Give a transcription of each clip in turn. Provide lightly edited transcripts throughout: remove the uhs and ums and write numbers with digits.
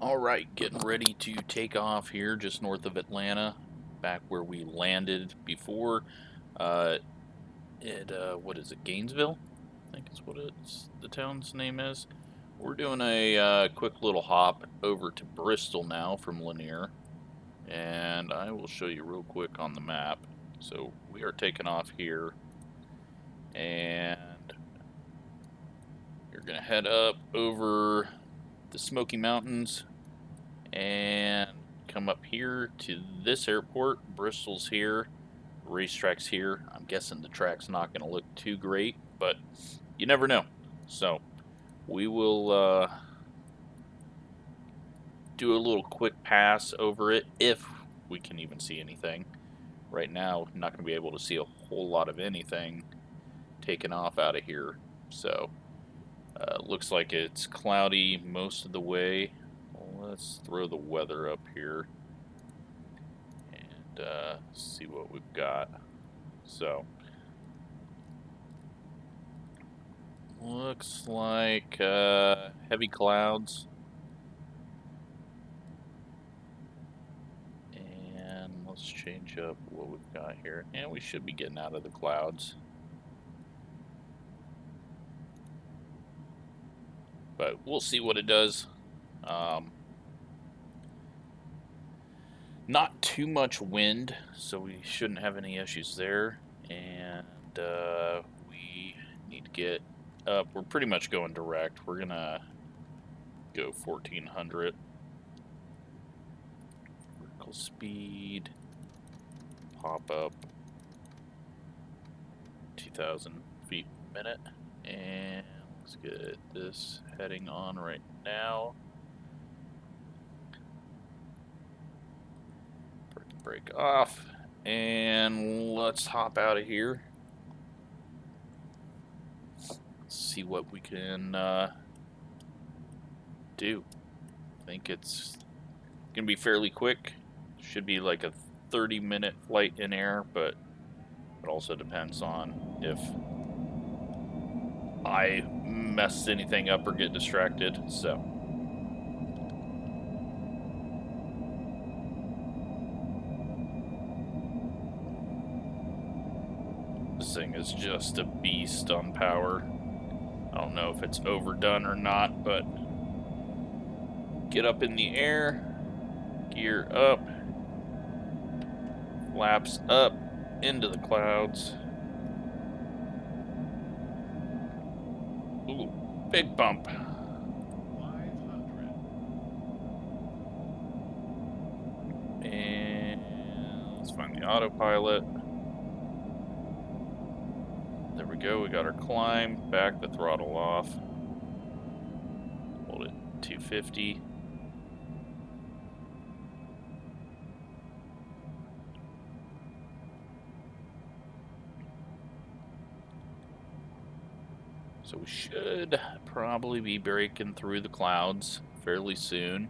Alright, getting ready to take off here just north of Atlanta, back where we landed before. Uh, what is it, Gainesville? I think is what the town's name is. We're doing a quick little hop over to Bristol now from Lanier, and I will show you real quick on the map. So we are taking off here, and you're going to head up over the Smoky Mountains and come up here to this airport. Bristol's here, racetrack's here. I'm guessing the track's not going to look too great, but you never know. So we will do a little quick pass over it if we can even see anything. Right now, not going to be able to see a whole lot of anything taking off out of here. So looks like it's cloudy most of the way. Well, let's throw the weather up here and see what we've got. So looks like heavy clouds, and let's change up what we've got here. And we should be getting out of the clouds, but we'll see what it does. Not too much wind, so we shouldn't have any issues there. And we need to get up. We're pretty much going direct. We're gonna go 1400 vertical speed, pop up 2000 feet per minute, and let's get this heading on right now. Break off, and let's hop out of here. Let's see what we can do. I think it's gonna be fairly quick. Should be like a 30-minute flight in air, but it also depends on if I mess anything up or get distracted. So this thing is just a beast on power. I don't know if it's overdone or not, but get up in the air, gear up, flaps up into the clouds. Ooh, big bump. 500. And let's find the autopilot. There we go, we got our climb, back the throttle off. Hold it 250. So we should probably be breaking through the clouds fairly soon.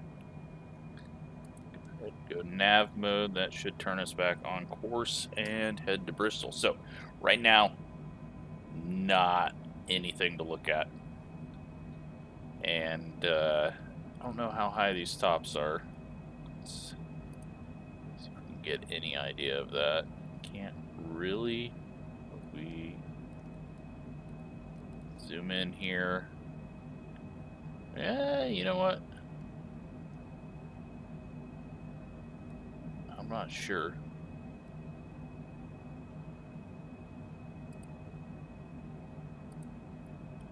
Go nav mode, that should turn us back on course and head to Bristol. So right now, not anything to look at. And I don't know how high these tops are. Let's see if we can get any idea of that. Can't really. If we zoom in here. Yeah, you know what? I'm not sure.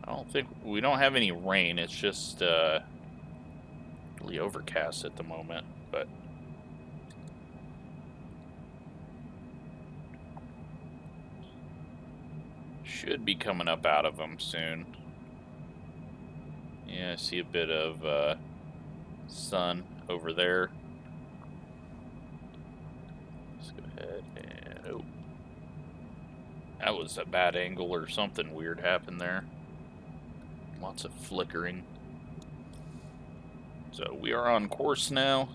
I don't think we don't have any rain. It's just really overcast at the moment, but should be coming up out of them soon. Yeah, I see a bit of sun over there. Let's go ahead and oh, that was a bad angle or something weird happened there. Lots of flickering. So we are on course now.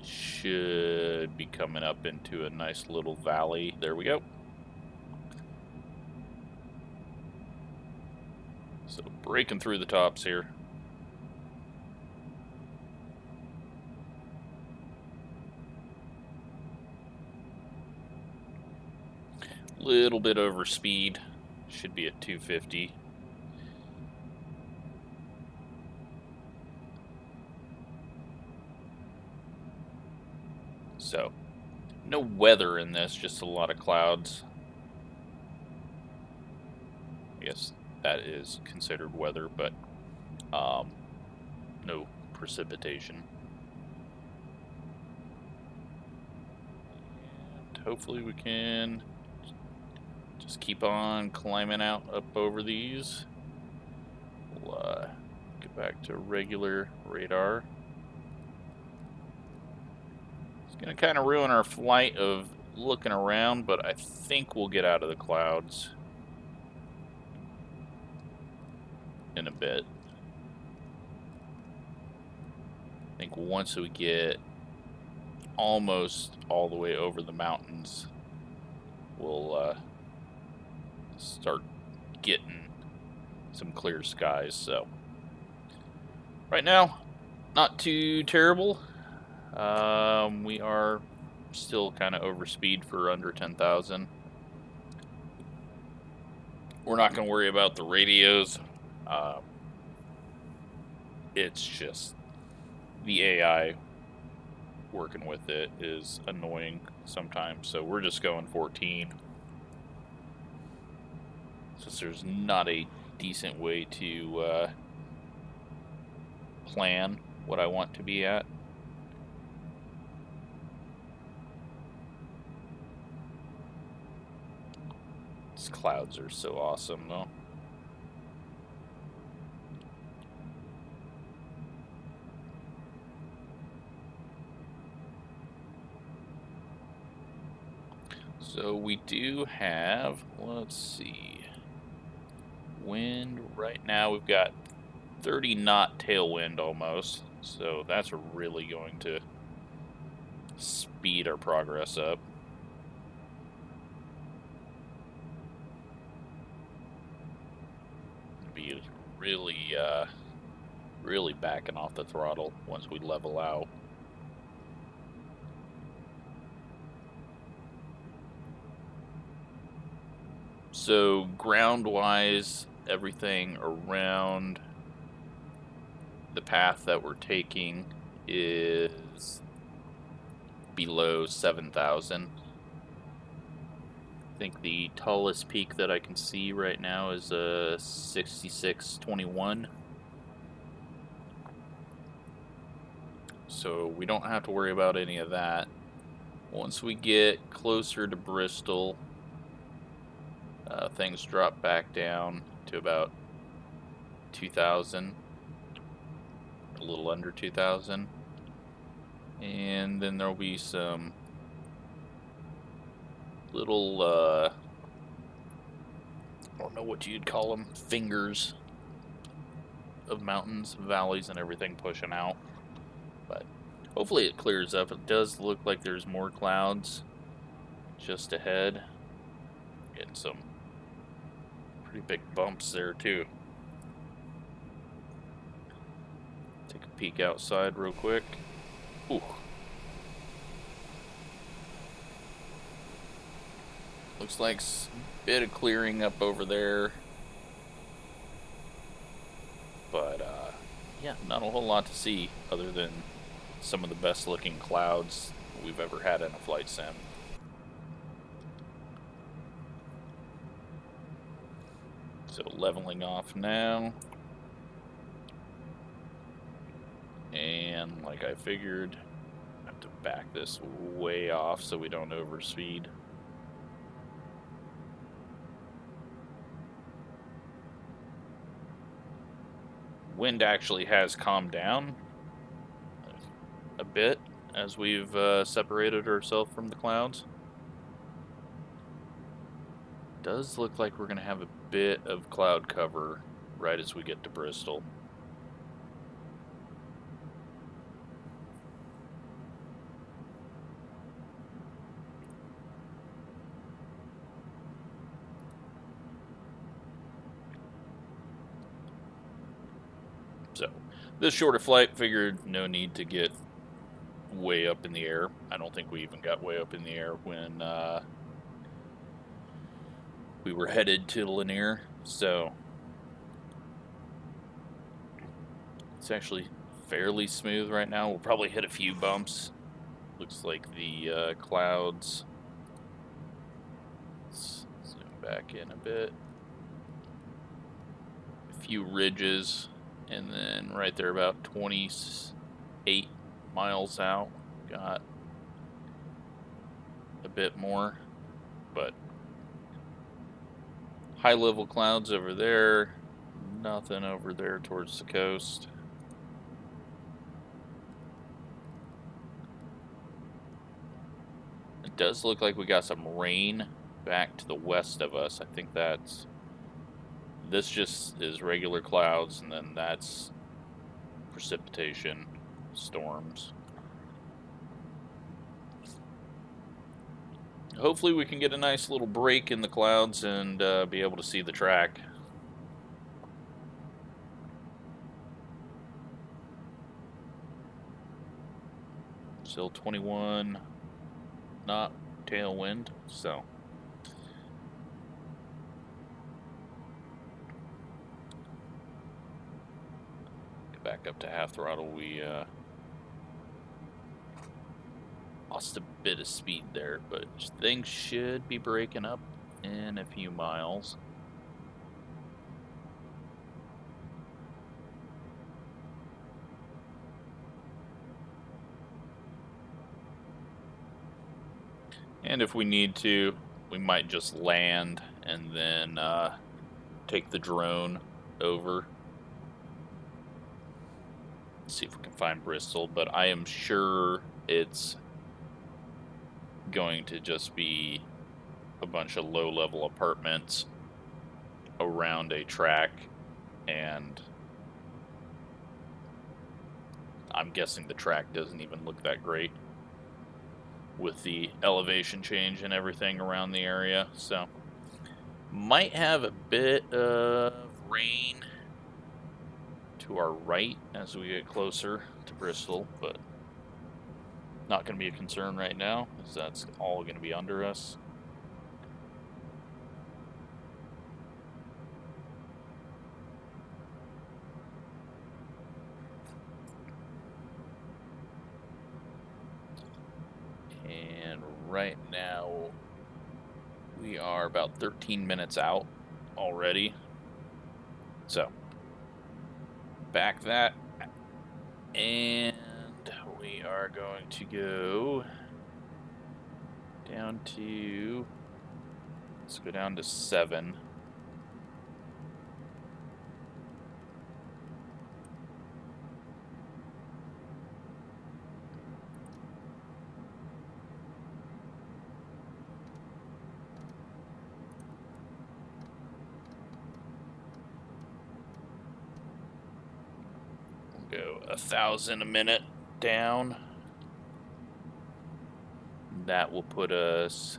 Should be coming up into a nice little valley. There we go. So breaking through the tops here. Little bit over speed. Should be at 250. So, no weather in this, just a lot of clouds. I guess that is considered weather, but no precipitation. And hopefully we can just keep on climbing out up over these. We'll get back to regular radar. It's going to kind of ruin our flight of looking around, but I think we'll get out of the clouds in a bit. I think once we get almost all the way over the mountains, we'll start getting some clear skies. So right now, not too terrible. We are still kind of over speed for under 10,000. We're not going to worry about the radios. It's just the AI working with it is annoying sometimes. So we're just going 14. Since there's not a decent way to plan what I want to be at. These clouds are so awesome, though. So we do have, let's see, wind right now. We've got 30 knot tailwind almost, so that's really going to speed our progress up. Be really backing off the throttle once we level out. So ground-wise, everything around the path that we're taking is below 7,000. I think the tallest peak that I can see right now is 6621. So we don't have to worry about any of that. Once we get closer to Bristol, things drop back down to about 2,000, a little under 2,000. And then there'll be some little, I don't know what you'd call them, fingers of mountains, valleys, and everything pushing out. But hopefully it clears up. It does look like there's more clouds just ahead. Getting some pretty big bumps there too. Take a peek outside real quick. Ooh. Looks like a bit of clearing up over there. But, yeah, not a whole lot to see other than some of the best looking clouds we've ever had in a flight sim. So leveling off now. And like I figured, I have to back this way off so we don't overspeed. Wind actually has calmed down a bit as we've separated ourselves from the clouds. Does look like we're going to have a bit of cloud cover right as we get to Bristol. So, this shorter flight, figured no need to get way up in the air. I don't think we even got way up in the air when we were headed to Lanier, so it's actually fairly smooth right now. We'll probably hit a few bumps. Looks like the clouds. Let's zoom back in a bit. A few ridges, and then right there about 28 miles out, got a bit more, but high level clouds over there, nothing over there towards the coast. It does look like we got some rain back to the west of us. I think this just is regular clouds, and then that's precipitation, storms. Hopefully we can get a nice little break in the clouds and be able to see the track. Still 21 knot tailwind, so get back up to half throttle. We lost a bit of speed there, but things should be breaking up in a few miles. And if we need to, we might just land and then take the drone over. See if we can find Bristol, but I am sure it's going to just be a bunch of low-level apartments around a track, and I'm guessing the track doesn't even look that great with the elevation change and everything around the area, so might have a bit of rain to our right as we get closer to Bristol, but not going to be a concern right now, as that's all going to be under us. And right now we are about 13 minutes out already, so back that, and we are going to go down to, let's go down to 7. We'll go 1,000 a minute down. That will put us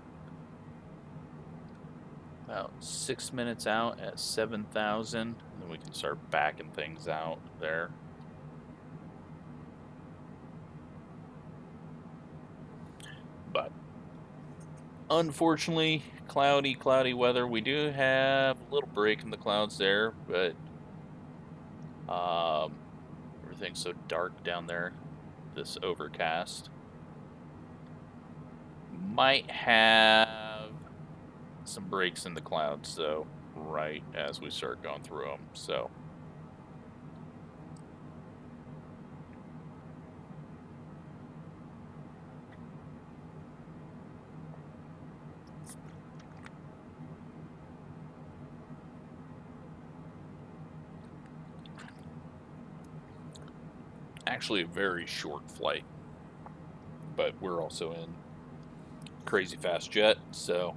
about 6 minutes out at 7,000, and then we can start backing things out there. But unfortunately, cloudy weather. We do have a little break in the clouds there, but everything's so dark down there, this overcast. Might have some breaks in the clouds, though, right as we start going through them, so. Actually a very short flight, but we're also in crazy fast jet, so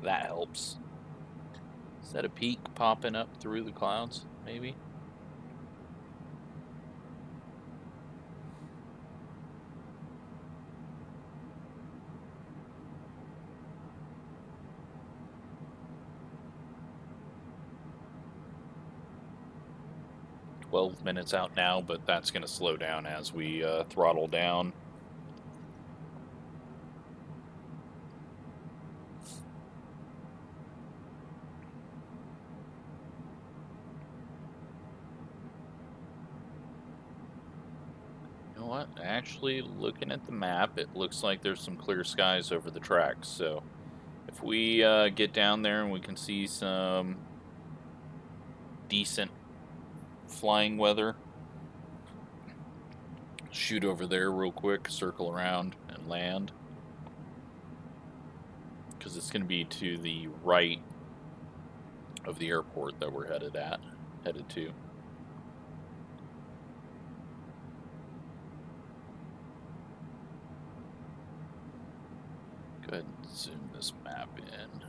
that helps. Is that a peak popping up through the clouds, maybe? "12 minutes out now, but that's going to slow down as we throttle down. But actually, looking at the map, it looks like there's some clear skies over the tracks. So if we get down there and we can see some decent flying weather, shoot over there real quick, circle around, and land. Because it's going to be to the right of the airport that we're headed to. Go ahead and zoom this map in.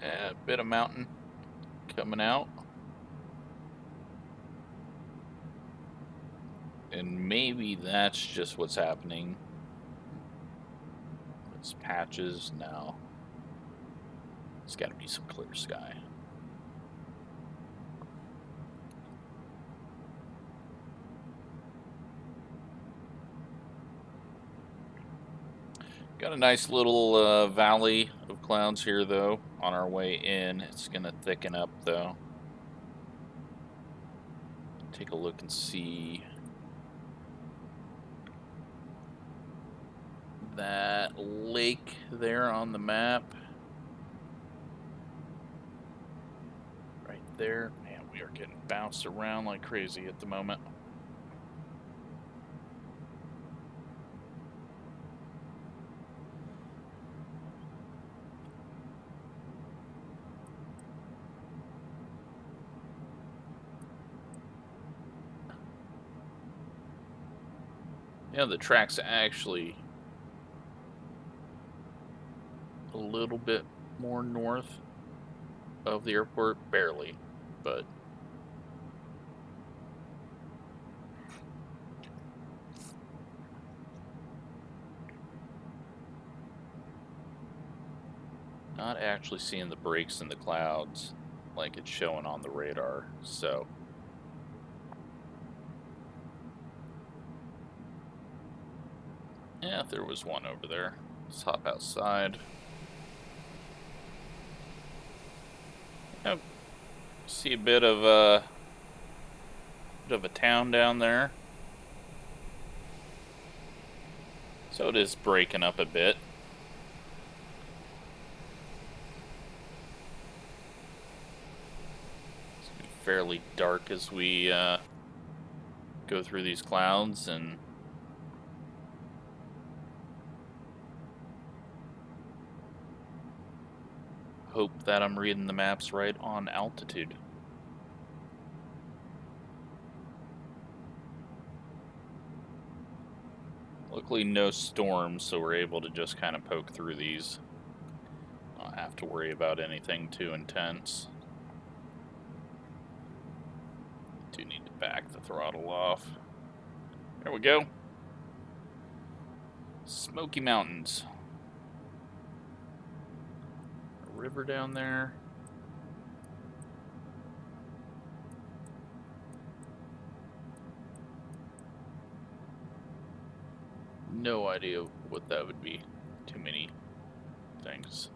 A bit of mountain coming out. And maybe that's just what's happening. It's patches now. It's got to be some clear sky. Got a nice little valley of clouds here, though, on our way in. It's going to thicken up, though. Take a look and see that lake there on the map. Right there. Man, we are getting bounced around like crazy at the moment. Yeah, the track's actually a little bit more north of the airport, barely, but not actually seeing the breaks in the clouds like it's showing on the radar. So yeah, there was one over there. Let's hop outside. Yep. See a bit of a town down there. So it is breaking up a bit. It's gonna be fairly dark as we go through these clouds, and hope that I'm reading the maps right on altitude. Luckily no storms, so we're able to just kind of poke through these. Not have to worry about anything too intense. Do need to back the throttle off. There we go. Smoky Mountains. A river down there. No idea what that would be. Too many things.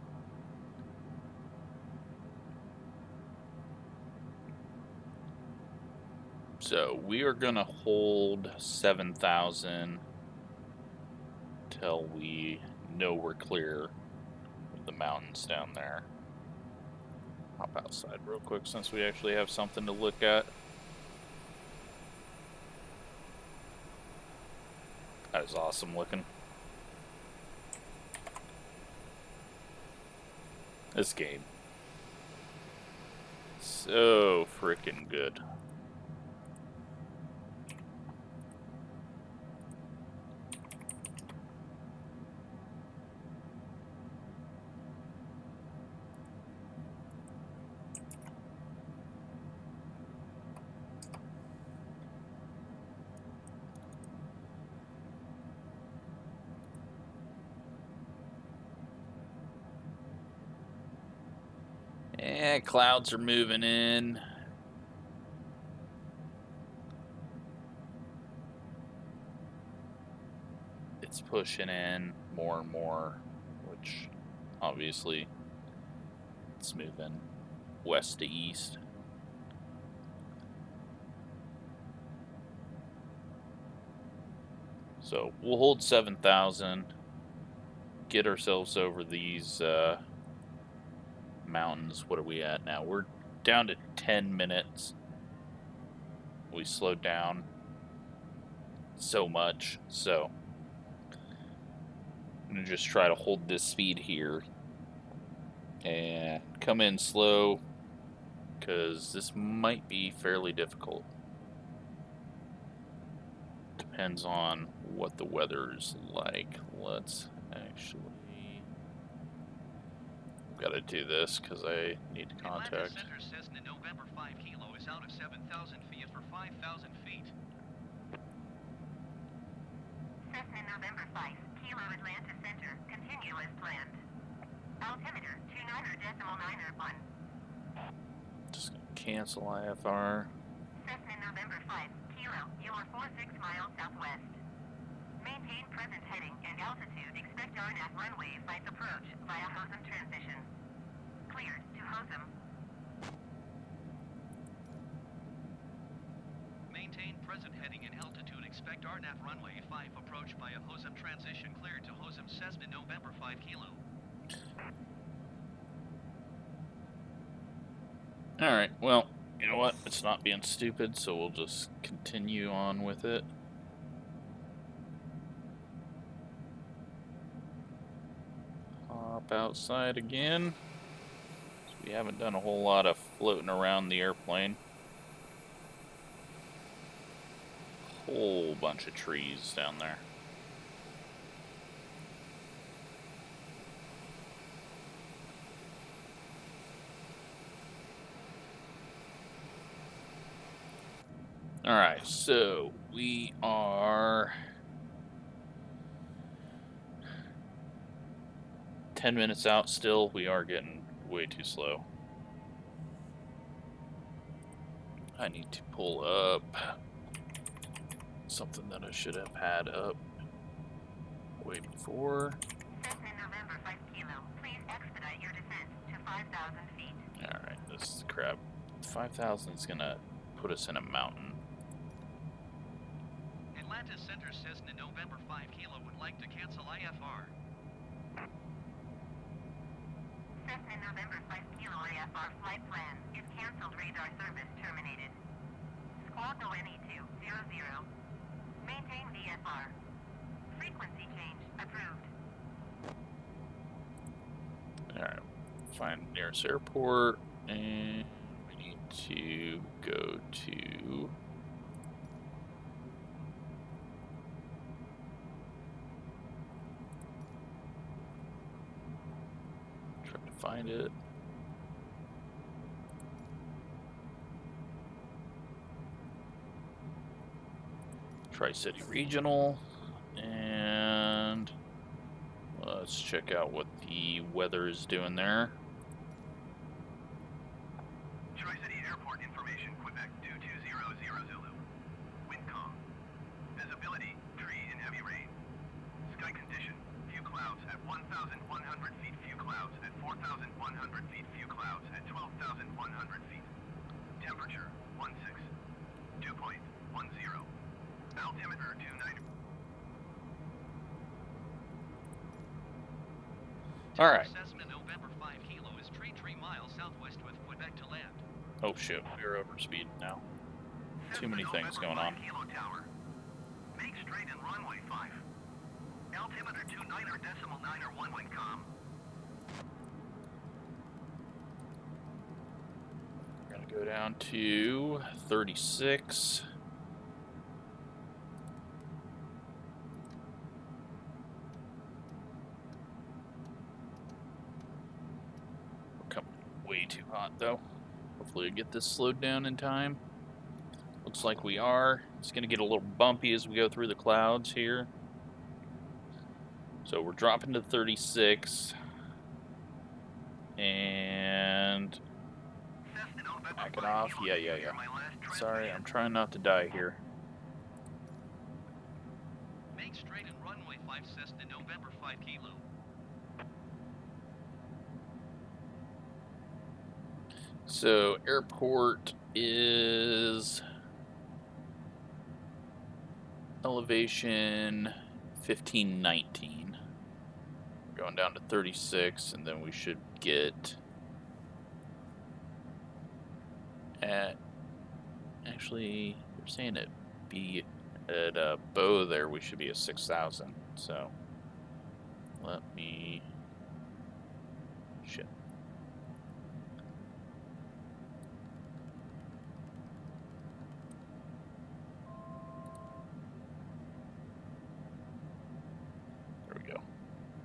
So we are gonna hold 7,000 till we know we're clear of the mountains down there. Hop outside real quick since we actually have something to look at. That is awesome looking. This game. So freaking good. And clouds are moving in. It's pushing in more and more, which obviously It's moving west to east. So we'll hold 7,000, get ourselves over these mountains. What are we at now? We're down to 10 minutes. We slowed down so much, so I'm going to just try to hold this speed here and come in slow, because this might be fairly difficult. Depends on what the weather's like. Let's actually... Got to do this because I need to contact. Center Cessna November 5 Kilo is out of 7,000 feet for 5,000 feet. Cessna November 5 Kilo Atlanta Center, continue as planned. Altimeter 29.901. Just gonna cancel IFR. Cessna November 5 Kilo, you are 46 miles southwest. Maintain present heading and altitude. Expect RNAV runway 5 approach via Hosum transition. Cleared to Hosum. Maintain present heading and altitude. Expect RNAV runway 5 approach via Hosum transition. Cleared to Hosum Cessna November 5 Kilo. Alright, well, you know what? It's not being stupid, so we'll just continue on with it. Hop outside again. So we haven't done a whole lot of floating around the airplane. Whole bunch of trees down there. Alright, so we are 10 minutes out still. We are getting way too slow. I need to pull up something that I should have had up way before. Cessna November 5 Kilo, please expedite your descent to 5,000 feet. Alright, this is crap. 5,000 is gonna put us in a mountain. Atlanta Center Cessna November 5 Kilo would like to cancel IFR. Cessna November 5 Kilo IFR flight plan is canceled. Radar service terminated. Squawk ONE200. Maintain VFR. Frequency change approved. Alright, find nearest airport, and we need to go to... Try to find it. Tri-City Regional, and let's check out what the weather is doing there. Tri-City Airport information, Quebec 2200 Zulu. Wind calm. Visibility, tree and heavy rain. Sky condition, few clouds at 1,100 feet, few clouds at 4,100 feet, few clouds at 12,100 feet. Temperature, 16. Dew point, 10. Altimeter, 29. Alright. Cessna November 5 Kilo is 3 miles southwest with Quebec to land. Oh shit, we're over speed now. Too many things going on. Kilo Tower. Make straight and runway 5. Altimeter 29.901 wind calm. We're gonna go down to 36. We're coming way too hot though. Hopefully we get this slowed down in time. Looks like we are. It's gonna get a little bumpy as we go through the clouds here. So we're dropping to 36. And back it off. Yeah. Sorry, I'm trying not to die here. Make straight and runway 5 Cessna November 5 Kilo. So airport is elevation 1519. We're going down to 36, and then we should get at, actually, they're saying it be at Bow there, we should be at 6,000. So let me, shit. There we go.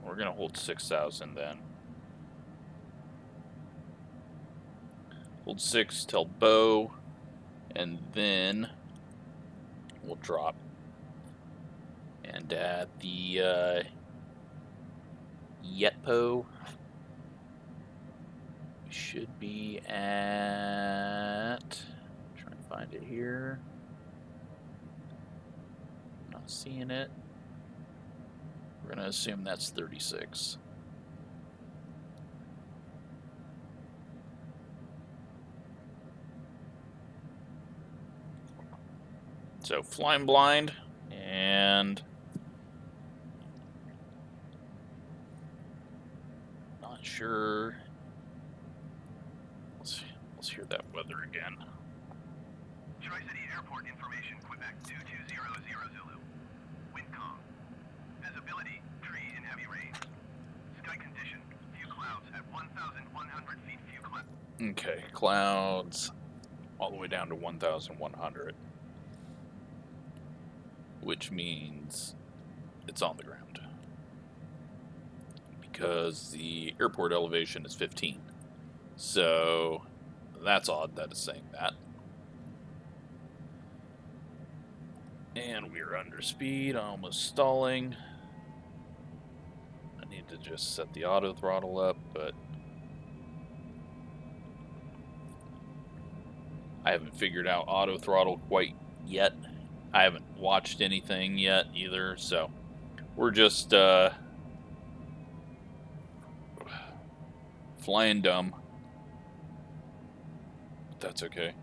We're going to hold 6,000 then. Hold 6 till Bow, and then we'll drop. And at the Yetpo, we should be at, trying to find it here. Not seeing it. We're going to assume that's 36. So flying blind, and not sure. Let's hear that weather again. Tri-City Airport information, Quebec 2200 Zulu. Wind calm. Visibility, tree and heavy rain. Sky condition, few clouds at 1,100 feet, few clouds. Okay, clouds all the way down to 1,100. Which means it's on the ground. Because the airport elevation is 15. So that's odd that it's saying that. And we're under speed, almost stalling. I need to just set the auto throttle up, but I haven't figured out auto throttle quite yet. I haven't watched anything yet either, so we're just flying dumb. But that's okay.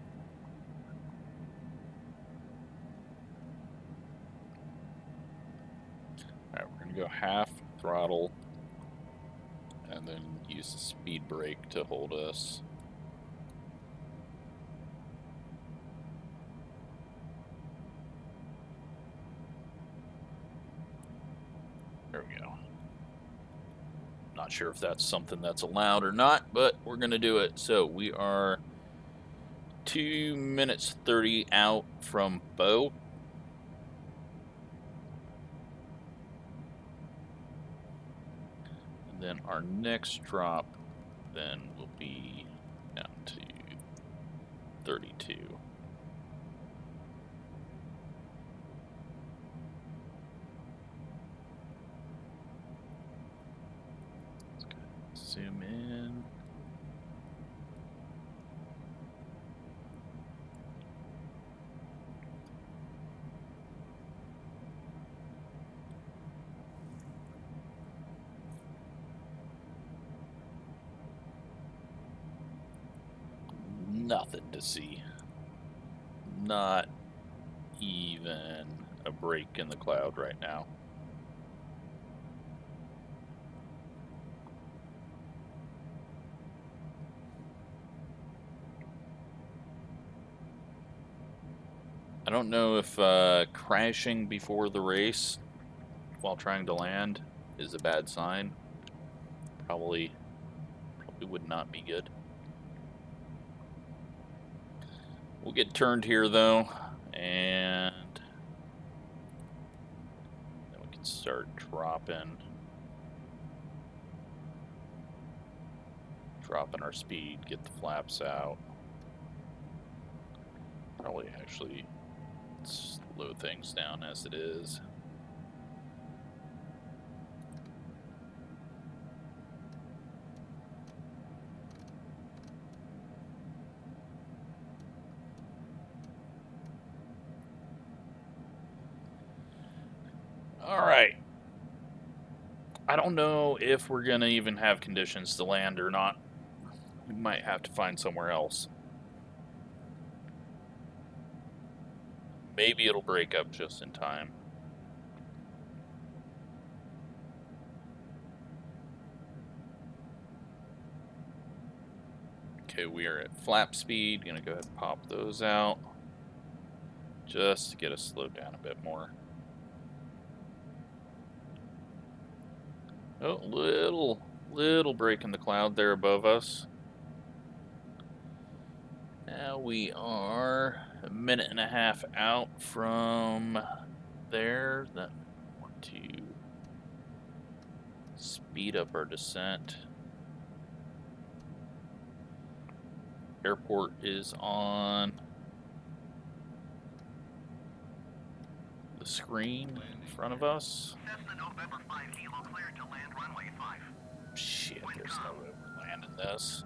Alright, we're going to go half throttle and then use the speed brake to hold us. There we go. Not sure if that's something that's allowed or not, but we're going to do it. So we are 2 minutes 30 out from Bow. And then our next drop then will be down to 32. Zoom in. Nothing to see. Not even a break in the cloud right now. I don't know if crashing before the race while trying to land is a bad sign. Probably would not be good. We'll get turned here though, and then we can start dropping our speed, get the flaps out. Probably actually slow things down as it is. All right. I don't know if we're gonna even have conditions to land or not. We might have to find somewhere else. Maybe it'll break up just in time. Okay, we are at flap speed. Gonna go ahead and pop those out. Just to get us slowed down a bit more. Oh, little break in the cloud there above us. Now we are a minute and a half out from there. That want to speed up our descent. Airport is on the screen in front of us. Cessna November 5 Kilo cleared to land runway 5. Shit, there's no way we're landing this.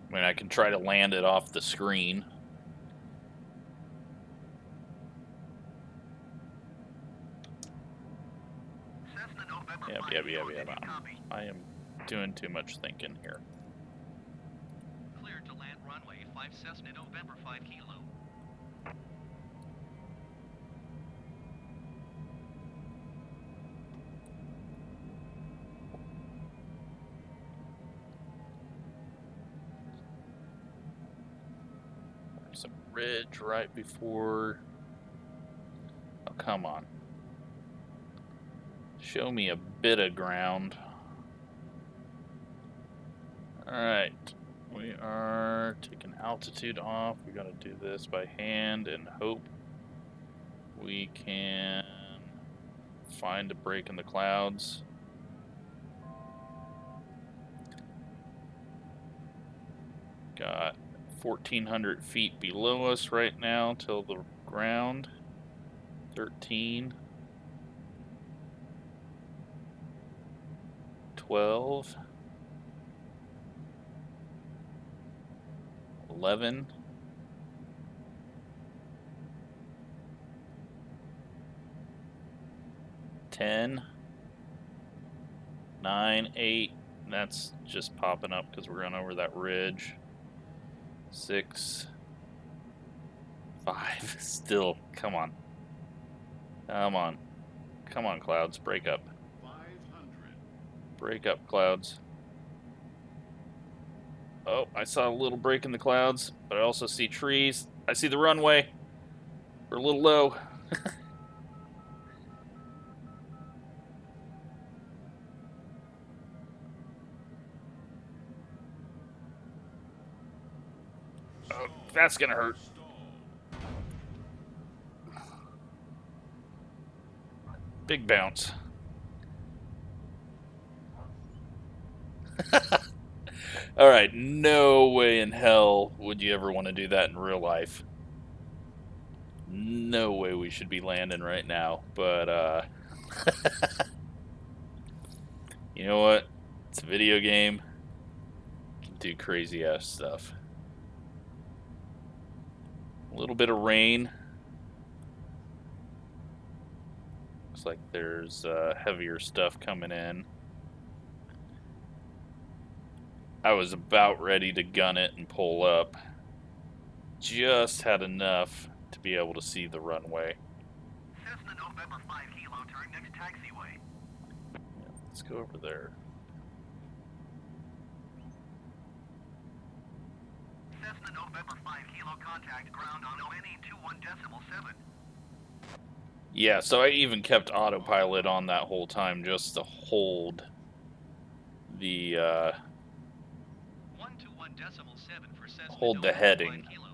I mean, I can try to land it off the screen. Cessna November 5 Yeah. Kilo, did you copy? I am doing too much thinking here. Cleared to land runway 5 Cessna November 5 Kilo. There's a ridge right before. Oh, come on. Show me a bit of ground. Alright. We are taking altitude off. We gotta do this by hand and hope we can find a break in the clouds. Got 1,400 feet below us right now till the ground. 13. 12. 11. 10. 9, 8. That's just popping up because we're going over that ridge. 6. 5. Still. Come on. Come on. Come on, clouds. Break up. 500. Break up, clouds. Oh, I saw a little break in the clouds, but I also see trees. I see the runway. We're a little low. Oh, that's gonna hurt. Big bounce. Alright, no way in hell would you ever want to do that in real life. No way we should be landing right now, but you know what? It's a video game. You can do crazy ass stuff. A little bit of rain. Looks like there's heavier stuff coming in. I was about ready to gun it and pull up. Just had enough to be able to see the runway. Cessna November 5 Kilo, turn next taxiway. Yeah, let's go over there. Cessna November 5 Kilo, contact ground on ONE 21.7. Yeah, so I even kept autopilot on that whole time just to hold the 121.7 for Cessna hold the November heading 5 Kilo.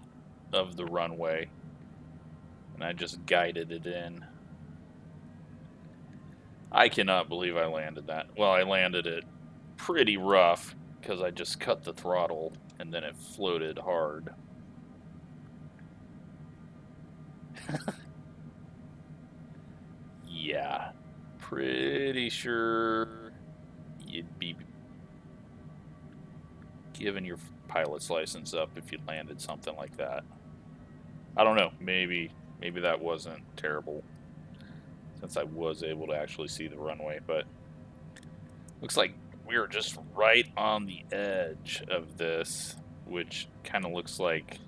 of the runway, and I just guided it in. I cannot believe I landed that. Well, I landed it pretty rough because I just cut the throttle and then it floated hard. Yeah, pretty sure you'd be giving your pilot's license up if you landed something like that. I don't know. Maybe that wasn't terrible. since I was able to actually see the runway, but looks like we are just right on the edge of this, which kind of looks like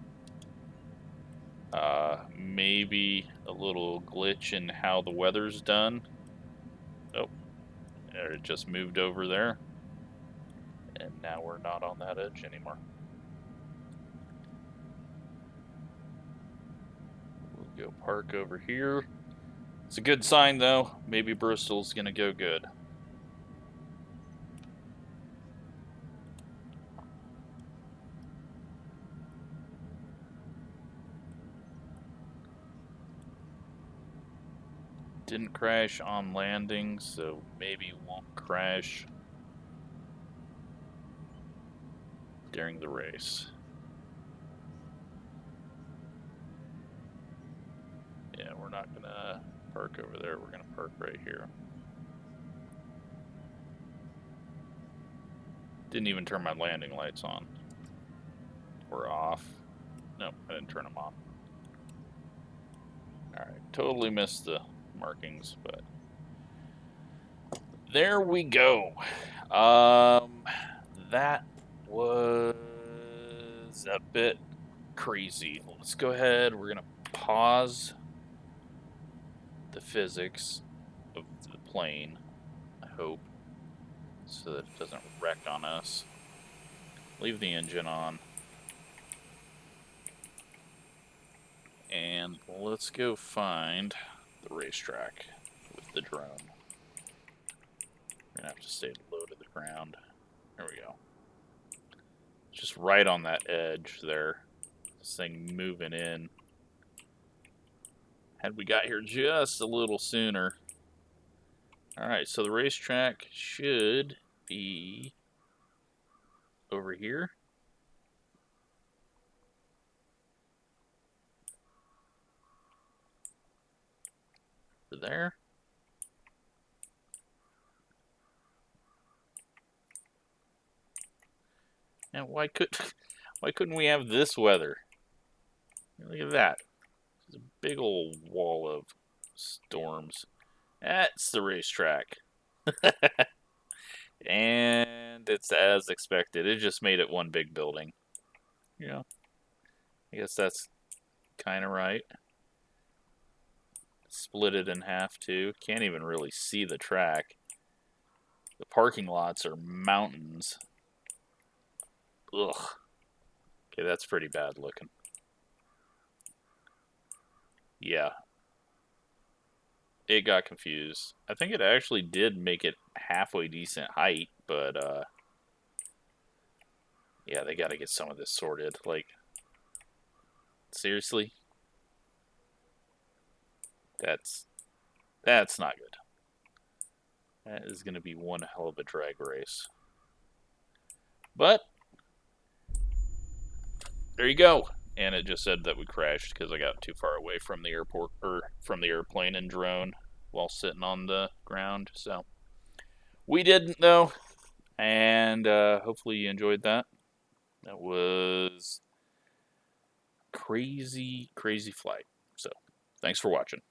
maybe a little glitch in how the weather's done. Oh, it just moved over there, and now we're not on that edge anymore. We'll go park over here. It's a good sign, though. Maybe Bristol's going to go good. Didn't crash on landing, so maybe won't crash during the race. Yeah, we're not going to park over there. We're going to park right here. Didn't even turn my landing lights on. We're off. Nope, I didn't turn them on. Alright, totally missed the markings, but there we go. That was a bit crazy. Let's go ahead. We're going to pause the physics of the plane, I hope, so that it doesn't wreck on us. Leave the engine on. And let's go find the racetrack with the drone. We're going to have to stay low to the ground. There we go. Just right on that edge there. This thing moving in. Had we got here just a little sooner. Alright, so the racetrack should be over here. Over there. And why couldn't we have this weather? Look at that. There's a big old wall of storms. That's the racetrack. And it's as expected. It just made it one big building. Yeah. I guess that's kind of right. Split it in half too. Can't even really see the track. The parking lots are mountains. Ugh. Okay, that's pretty bad looking. Yeah. It got confused. I think it actually did make it halfway decent height, but yeah, they got to get some of this sorted. Like, seriously? That's not good. That is going to be one hell of a drag race. But there you go. And it just said that we crashed because I got too far away from the airport, or from the airplane and drone while sitting on the ground. So we didn't though, and hopefully you enjoyed that. That was crazy, crazy flight. So thanks for watching.